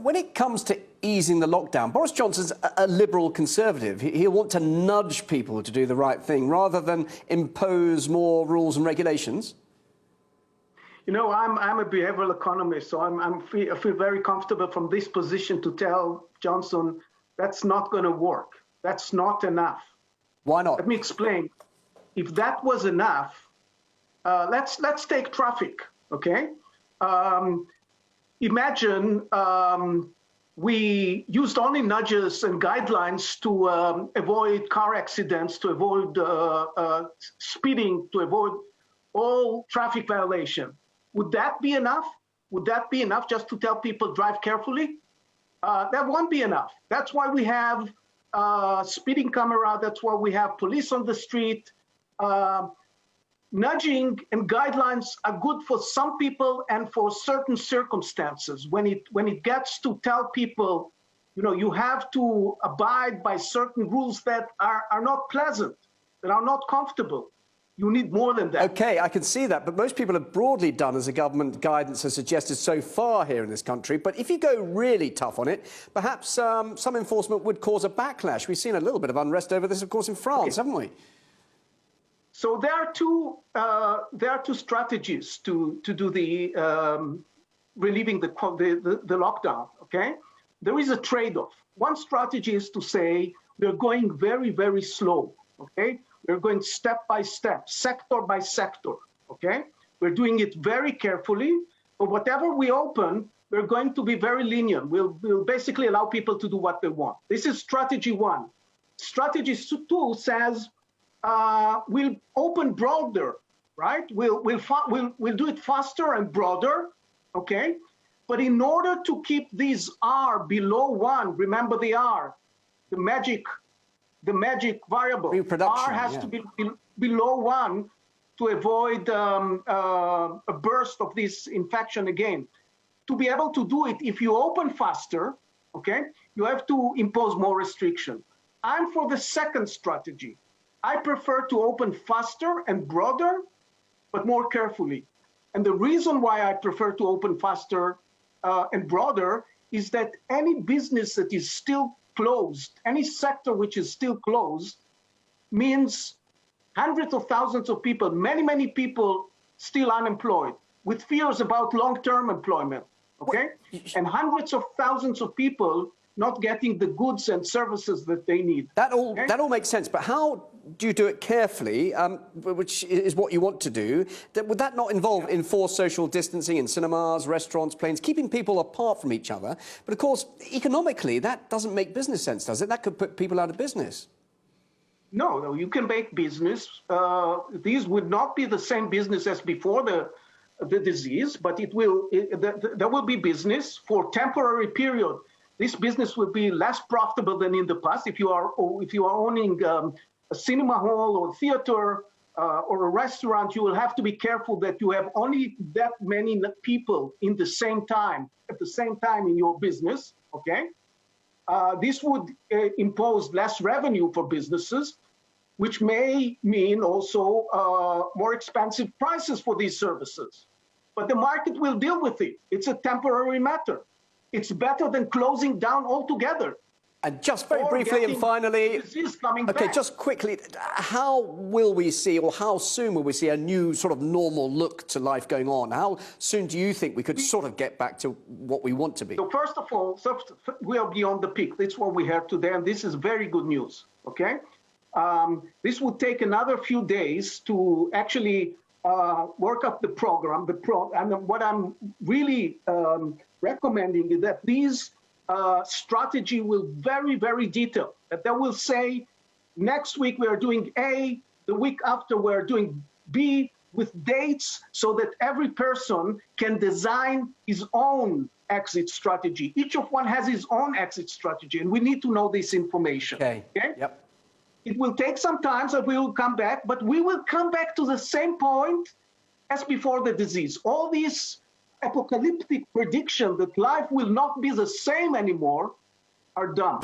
when it comes to easing the lockdown, Boris Johnson's a liberal conservative. He'll want to nudge people to do the right thing rather than impose more rules and regulations. You know, I'm a behavioral economist, so I feel very comfortable from this position to tell Johnson that's not going to work. That's not enough. Why not? Let me explain. If that was enough, let's take traffic, okay? Imagine we used only nudges and guidelines to avoid car accidents, to avoid speeding, to avoid all traffic violation. Would that be enough? Would that be enough just to tell people drive carefully? That won't be enough. That's why we have speeding camera. That's why we have police on the street. Nudging and guidelines are good for some people and for certain circumstances. When it gets to tell people, you know, you have to abide by certain rules that are not pleasant, that are not comfortable, you need more than that. Okay, I can see that, but most people have broadly done as the government guidance has suggested so far here in this country. But if you go really tough on it, perhaps some enforcement would cause a backlash. We've seen a little bit of unrest over this, of course, in France, haven't we? So there are two strategies to do the relieving the lockdown. Okay, there is a trade-off. One strategy is to say we're going very, very slow. Okay, we're going step by step, sector by sector. Okay, we're doing it very carefully. But whatever we open, we're going to be very lenient. We'll basically allow people to do what they want. This is strategy one. Strategy two says, we'll open broader, right? We'll do it faster and broader, okay? But in order to keep these R below 1, remember the R, the magic variable. R has to be below 1 to avoid a burst of this infection again. To be able to do it, if you open faster, okay, you have to impose more restriction. I'm for the second strategy. I prefer to open faster and broader, but more carefully. And the reason why I prefer to open faster and broader is that any business that is still closed, any sector which is still closed, means hundreds of thousands of people, many people still unemployed, with fears about long-term employment, okay? And hundreds of thousands of people not getting the goods and services that they need. That all makes sense, but how do you do it carefully, which is what you want to do? Would that not involve enforced social distancing in cinemas, restaurants, planes, keeping people apart from each other? But of course, economically, that doesn't make business sense, does it? That could put people out of business. No, you can make business. These would not be the same business as before the disease, but there will be business for temporary period. This business will be less profitable than in the past. If you are owning a cinema hall or theater or a restaurant, you will have to be careful that you have only that many people at the same time in your business. Okay, this would impose less revenue for businesses, which may mean also more expensive prices for these services. But the market will deal with it. It's a temporary matter. It's better than closing down altogether. And just very briefly and finally, okay, just quickly, how will we see, or how soon will we see a new sort of normal look to life going on? How soon do you think we could sort of get back to what we want to be? So first of all, we are beyond the peak. That's what we have today, and this is very good news, okay? This would take another few days to actually work up the program. And what I'm really recommending is that these strategy will very detailed. That they will say, next week we are doing A, the week after we're doing B, with dates so that every person can design his own exit strategy. Each of one has his own exit strategy, and we need to know this information. Okay? Yep. It will take some time, so we will come back, but we will come back to the same point as before the disease. All these apocalyptic predictions that life will not be the same anymore are done.